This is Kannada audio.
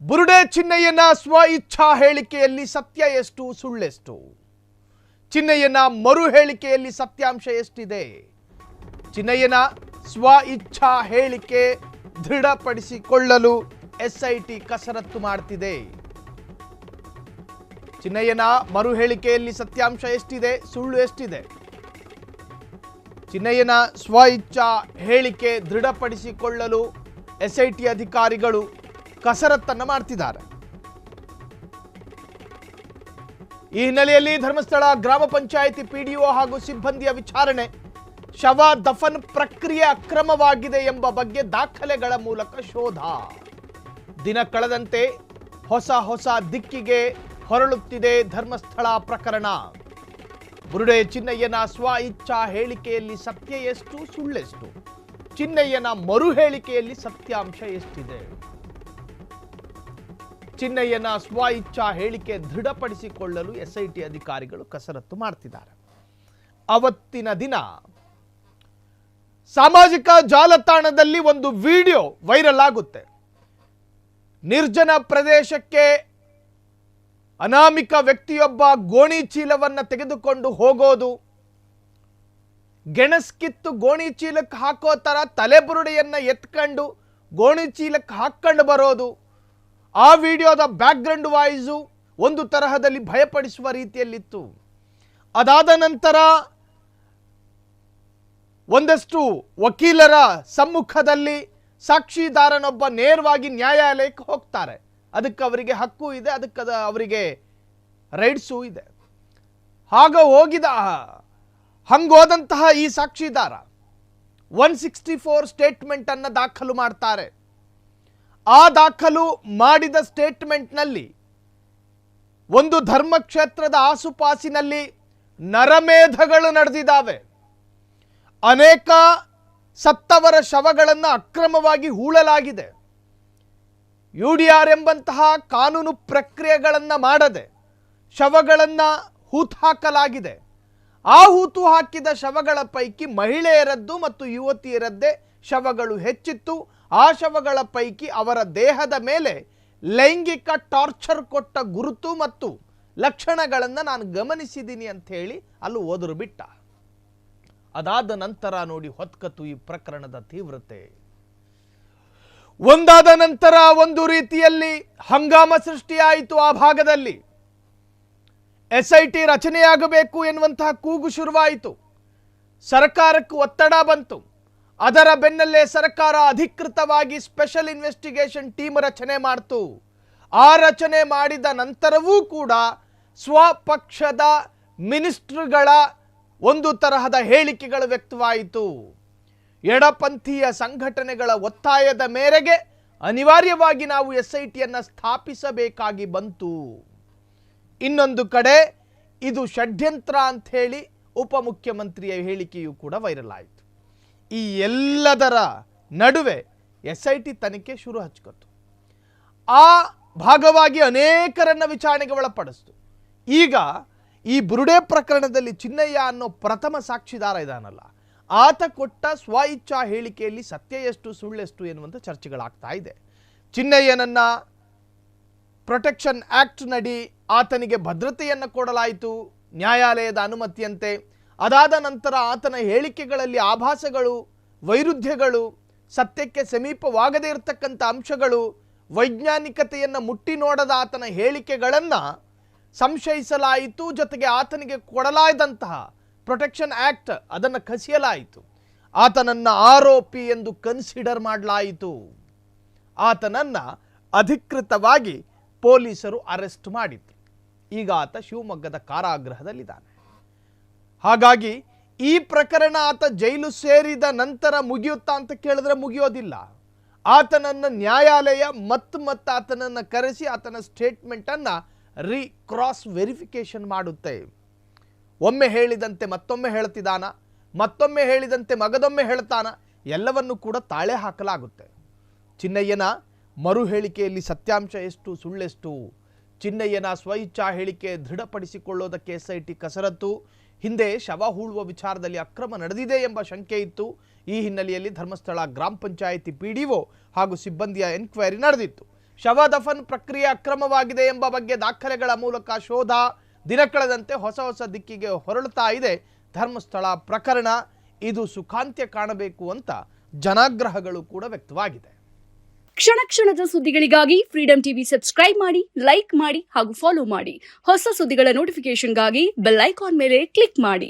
ಬುರುಡೆ ಚಿನ್ನಯ್ಯನ ಸ್ವ ಇಚ್ಛಾ ಹೇಳಿಕೆಯಲ್ಲಿ ಸತ್ಯ ಎಷ್ಟು ಸುಳ್ಳೆಷ್ಟು? ಚಿನ್ನಯ್ಯನ ಮರು ಹೇಳಿಕೆಯಲ್ಲಿ ಸತ್ಯಾಂಶ ಎಷ್ಟಿದೆ? ಚಿನ್ನಯ್ಯನ ಸ್ವ ಇಚ್ಛಾ ಹೇಳಿಕೆ ದೃಢಪಡಿಸಿಕೊಳ್ಳಲು ಎಸ್ಐಟಿ ಕಸರತ್ತು ಮಾಡುತ್ತಿದೆ. ಚಿನ್ನಯ್ಯನ ಮರು ಹೇಳಿಕೆಯಲ್ಲಿ ಸತ್ಯಾಂಶ ಎಷ್ಟಿದೆ, ಸುಳ್ಳು ಎಷ್ಟಿದೆ? ಚಿನ್ನಯ್ಯನ ಸ್ವ ಇಚ್ಛಾ ಹೇಳಿಕೆ ದೃಢಪಡಿಸಿಕೊಳ್ಳಲು ಎಸ್ಐಟಿ ಅಧಿಕಾರಿಗಳು ಕಸರತ್ತನ್ನು ಮಾಡ್ತಿದ್ದಾರೆ. ಈ ಹಿನ್ನೆಲೆಯಲ್ಲಿ ಧರ್ಮಸ್ಥಳ ಗ್ರಾಮ ಪಂಚಾಯಿತಿ ಪಿಡಿಒ ಹಾಗೂ ಸಿಬ್ಬಂದಿಯ ವಿಚಾರಣೆ, ಶವ ದಫನ್ ಪ್ರಕ್ರಿಯೆ ಅಕ್ರಮವಾಗಿದೆ ಎಂಬ ಬಗ್ಗೆ ದಾಖಲೆಗಳ ಮೂಲಕ ಶೋಧ. ದಿನ ಕಳೆದಂತೆ ಹೊಸ ದಿಕ್ಕಿಗೆ ಹೊರಳುತ್ತಿದೆ ಧರ್ಮಸ್ಥಳ ಪ್ರಕರಣ. ಬುರುಡೆ ಚಿನ್ನಯ್ಯನ ಸ್ವ ಇಚ್ಛಾ ಹೇಳಿಕೆಯಲ್ಲಿ ಸತ್ಯ ಎಷ್ಟು ಸುಳ್ಳೆಷ್ಟು? ಚಿನ್ನಯ್ಯನ ಮರು ಹೇಳಿಕೆಯಲ್ಲಿ ಸತ್ಯಾಂಶ ಎಷ್ಟಿದೆ? ಚಿನ್ನಯ್ಯನ ಸ್ವ ಇಚ್ಛಾ ಹೇಳಿಕೆ ದೃಢಪಡಿಸಿಕೊಳ್ಳಲು ಎಸ್ಐಟಿ ಅಧಿಕಾರಿಗಳು ಕಸರತ್ತು ಮಾಡ್ತಿದ್ದಾರೆ. ಅವತ್ತಿನ ದಿನ ಸಾಮಾಜಿಕ ಜಾಲತಾಣದಲ್ಲಿ ಒಂದು ವಿಡಿಯೋ ವೈರಲ್ ಆಗುತ್ತೆ. ನಿರ್ಜನ ಪ್ರದೇಶಕ್ಕೆ ಅನಾಮಿಕ ವ್ಯಕ್ತಿಯೊಬ್ಬ ಗೋಣಿ ಚೀಲವನ್ನು ತೆಗೆದುಕೊಂಡು ಹೋಗೋದು, ಗೆಣಸ್ಕಿತ್ತು ಗೋಣಿ ಚೀಲಕ್ಕೆ ಹಾಕೋ ತರ ತಲೆಬುರುಡೆಯನ್ನ ಎತ್ಕೊಂಡು ಗೋಣಿ ಚೀಲಕ್ಕೆ ಹಾಕೊಂಡು ಬರೋದು. ಆ ವಿಡಿಯೋದ ಬ್ಯಾಕ್ಗ್ರೌಂಡ್ ವಾಯ್ಸು ಒಂದು ತರಹದಲ್ಲಿ ಭಯಪಡಿಸುವ ರೀತಿಯಲ್ಲಿತ್ತು. ಅದಾದ ನಂತರ ಒಂದಷ್ಟು ವಕೀಲರ ಸಮ್ಮುಖದಲ್ಲಿ ಸಾಕ್ಷಿದಾರನೊಬ್ಬ ನೇರವಾಗಿ ನ್ಯಾಯಾಲಯಕ್ಕೆ ಹೋಗ್ತಾರೆ. ಅದಕ್ಕೆ ಅವರಿಗೆ ಹಕ್ಕು ಇದೆ, ಅದಕ್ಕೆ ಅವರಿಗೆ ರೈಟ್ಸು ಇದೆ. ಹಂಗೋದಂತಹ ಈ ಸಾಕ್ಷಿದಾರ 164 ಸ್ಟೇಟ್ಮೆಂಟ್ ಅನ್ನು ದಾಖಲು ಮಾಡ್ತಾರೆ. ಆ ದಾಖಲು ಮಾಡಿದ ಸ್ಟೇಟ್ಮೆಂಟ್ನಲ್ಲಿ ಒಂದು ಧರ್ಮಕ್ಷೇತ್ರದ ಆಸುಪಾಸಿನಲ್ಲಿ ನರಮೇಧಗಳು ನಡೆದಿದ್ದಾವೆ, ಅನೇಕ ಸತ್ತವರ ಶವಗಳನ್ನು ಅಕ್ರಮವಾಗಿ ಹೂಳಲಾಗಿದೆ, UDR ಎಂಬಂತಹ ಕಾನೂನು ಪ್ರಕ್ರಿಯೆಗಳನ್ನು ಮಾಡದೆ ಶವಗಳನ್ನು ಹೂತು ಹಾಕಲಾಗಿದೆ. ಆ ಹೂತು ಹಾಕಿದ ಶವಗಳ ಪೈಕಿ ಮಹಿಳೆಯರದ್ದು ಮತ್ತು ಯುವತಿಯರದ್ದೇ ಶವಗಳು ಹೆಚ್ಚಿತ್ತು. ಆ ಶವಗಳ ಪೈಕಿ ಅವರ ದೇಹದ ಮೇಲೆ ಲೈಂಗಿಕ ಟಾರ್ಚರ್ ಕೊಟ್ಟ ಗುರುತು ಮತ್ತು ಲಕ್ಷಣಗಳನ್ನು ನಾನು ಗಮನಿಸಿದ್ದೀನಿ ಅಂತ ಹೇಳಿ ಅಲ್ಲಿ ಓದರು ಬಿಟ್ಟ. ಅದಾದ ನಂತರ ನೋಡಿ ಹೊತ್ಕತ್ತು ಈ ಪ್ರಕರಣದ ತೀವ್ರತೆ. ಒಂದಾದ ನಂತರ ಒಂದು ರೀತಿಯಲ್ಲಿ ಹಂಗಾಮ ಸೃಷ್ಟಿಯಾಯಿತು. ಆ ಭಾಗದಲ್ಲಿ ಎಸ್ಐಟಿ ರಚನೆಯಾಗಬೇಕು ಎನ್ನುವಂತಹ ಕೂಗು ಶುರುವಾಯಿತು. ಸರ್ಕಾರಕ್ಕೆ ಒತ್ತಡ ಬಂತು. ಅದರ ಬೆನ್ನಲ್ಲೇ ಸರ್ಕಾರ ಅಧಿಕೃತವಾಗಿ ಸ್ಪೆಷಲ್ ಇನ್ವೆಸ್ಟಿಗೇಷನ್ ಟೀಮ್ ರಚನೆ ಮಾಡಿತು. ಆ ರಚನೆ ಮಾಡಿದ ನಂತರವೂ ಕೂಡ ಸ್ವಪಕ್ಷದ ಮಿನಿಸ್ಟ್ರುಗಳ ಒಂದು ತರಹದ ಹೇಳಿಕೆಗಳು ವ್ಯಕ್ತವಾಯಿತು. ಎಡಪಂಥೀಯ ಸಂಘಟನೆಗಳ ಒತ್ತಾಯದ ಮೇರೆಗೆ ಅನಿವಾರ್ಯವಾಗಿ ನಾವು ಎಸ್ಐಟಿಯನ್ನು ಸ್ಥಾಪಿಸಬೇಕಾಗಿ ಬಂತು. ಇನ್ನೊಂದು ಕಡೆ ಇದು ಷಡ್ಯಂತ್ರ ಅಂತ ಹೇಳಿ ಉಪಮುಖ್ಯಮಂತ್ರಿಯ ಹೇಳಿಕೆಯೂ ಕೂಡ ವೈರಲ್ ಆಯಿತು. ಈ ಎಲ್ಲದರ ನಡುವೆ ಎಸ್ಐಟಿ ತನಿಖೆ ಶುರು ಹಚ್ಕೊತು. ಆ ಭಾಗವಾಗಿ ಅನೇಕರನ್ನ ವಿಚಾರಣೆಗೆ ಒಳಪಡಿಸ್ತು. ಈಗ ಈ ಬುರುಡೆ ಪ್ರಕರಣದಲ್ಲಿ ಚಿನ್ನಯ್ಯ ಅನ್ನೋ ಪ್ರಥಮ ಸಾಕ್ಷಿದಾರ ಇದಾನಲ್ಲ, ಆತ ಕೊಟ್ಟ ಸ್ವ ಇಚ್ಛಾ ಹೇಳಿಕೆಯಲ್ಲಿ ಸತ್ಯ ಎಷ್ಟು ಸುಳ್ಳೆಷ್ಟು ಎನ್ನುವಂಥ ಚರ್ಚೆಗಳಾಗ್ತಾ ಇದೆ. ಚಿನ್ನಯ್ಯನನ್ನ ಪ್ರೊಟೆಕ್ಷನ್ ಆಕ್ಟ್ ನಡಿ ಆತನಿಗೆ ಭದ್ರತೆಯನ್ನು ಕೊಡಲಾಯಿತು ನ್ಯಾಯಾಲಯದ ಅನುಮತಿಯಂತೆ. ಅದಾದ ನಂತರ ಆತನ ಹೇಳಿಕೆಗಳಲ್ಲಿ ಆಭಾಸಗಳು, ವೈರುಧ್ಯಗಳು, ಸತ್ಯಕ್ಕೆ ಸಮೀಪವಾಗದೇ ಇರತಕ್ಕಂಥ ಅಂಶಗಳು, ವೈಜ್ಞಾನಿಕತೆಯನ್ನು ಮುಟ್ಟಿ ನೋಡದ ಆತನ ಹೇಳಿಕೆಗಳನ್ನು ಸಂಶಯಿಸಲಾಯಿತು. ಜೊತೆಗೆ ಆತನಿಗೆ ಕೊಡಲಾದಂತಹ ಪ್ರೊಟೆಕ್ಷನ್ ಆಕ್ಟ್ ಅದನ್ನು ಕಸಿಯಲಾಯಿತು. ಆತನನ್ನು ಆರೋಪಿ ಎಂದು ಕನ್ಸಿಡರ್ ಮಾಡಲಾಯಿತು. ಆತನನ್ನು ಅಧಿಕೃತವಾಗಿ ಪೊಲೀಸರು ಅರೆಸ್ಟ್ ಮಾಡಿದ್ರು. ಈಗ ಆತ ಶಿವಮೊಗ್ಗದ ಕಾರಾಗೃಹದಲ್ಲಿದ್ದಾನೆ. ಹಾಗಾಗಿ ಈ ಪ್ರಕರಣ ಆತ ಜೈಲು ಸೇರಿದ ನಂತರ ಮುಗಿಯುತ್ತಾ ಅಂತ ಕೇಳಿದ್ರೆ ಮುಗಿಯೋದಿಲ್ಲ. ಆತನನ್ನು ನ್ಯಾಯಾಲಯ ಮತ್ತೆ ಆತನನ್ನು ಕರೆಸಿ ಆತನ ಸ್ಟೇಟ್ಮೆಂಟನ್ನು ಕ್ರಾಸ್ ವೆರಿಫಿಕೇಶನ್ ಮಾಡುತ್ತೆ. ಒಮ್ಮೆ ಹೇಳಿದಂತೆ ಮತ್ತೊಮ್ಮೆ ಹೇಳ್ತಿದ್ದಾನ, ಮತ್ತೊಮ್ಮೆ ಹೇಳಿದಂತೆ ಮಗದೊಮ್ಮೆ ಹೇಳ್ತಾನ, ಎಲ್ಲವನ್ನು ಕೂಡ ತಾಳೆ ಹಾಕಲಾಗುತ್ತೆ. ಚಿನ್ನಯ್ಯನ ಮರು ಹೇಳಿಕೆಯಲ್ಲಿ ಸತ್ಯಾಂಶ ಎಷ್ಟು ಸುಳ್ಳೆಷ್ಟು? ಚಿನ್ನಯ್ಯನ ಸ್ವಇಚ್ಛಾ ಹೇಳಿಕೆ ದೃಢಪಡಿಸಿಕೊಳ್ಳೋದಕ್ಕೆ ಎಸ್ಐಟಿ ಕಸರತ್ತು. ಹಿಂದೆ ಶವ ಹೂಳುವ ವಿಚಾರದಲ್ಲಿ ಅಕ್ರಮ ನಡೆದಿದೆ ಎಂಬ ಶಂಕೆ ಇತ್ತು. ಈ ಹಿನ್ನೆಲೆಯಲ್ಲಿ ಧರ್ಮಸ್ಥಳ ಗ್ರಾಮ ಪಂಚಾಯಿತಿ ಪಿಡಿಒ ಹಾಗೂ ಸಿಬ್ಬಂದಿಯ ಎನ್ಕ್ವೈರಿ ನಡೆದಿತ್ತು. ಶವ ದಫನ್ ಪ್ರಕ್ರಿಯೆ ಅಕ್ರಮವಾಗಿದೆ ಎಂಬ ಬಗ್ಗೆ ದಾಖಲೆಗಳ ಮೂಲಕ ಶೋಧ ದಿನ ಕಳೆದಂತೆ ಹೊಸ ದಿಕ್ಕಿಗೆ ಹೊರಳುತ್ತಾ ಇದೆ ಧರ್ಮಸ್ಥಳ ಪ್ರಕರಣ. ಇದು ಸುಖಾಂತ್ಯ ಕಾಣಬೇಕು ಅಂತ ಜನಾಗ್ರಹಗಳು ಕೂಡ ವ್ಯಕ್ತವಾಗಿದೆ. ಕ್ಷಣ ಕ್ಷಣದ ಸುದ್ದಿಗಳಿಗಾಗಿ ಫ್ರೀಡಂ ಟಿವಿ ಸಬ್ಸ್ಕ್ರೈಬ್ ಮಾಡಿ, ಲೈಕ್ ಮಾಡಿ ಹಾಗೂ ಫಾಲೋ ಮಾಡಿ. ಹೊಸ ಸುದ್ದಿಗಳ ನೋಟಿಫಿಕೇಶನ್ಗಾಗಿ ಬೆಲ್ ಐಕಾನ್ ಮೇಲೆ ಕ್ಲಿಕ್ ಮಾಡಿ.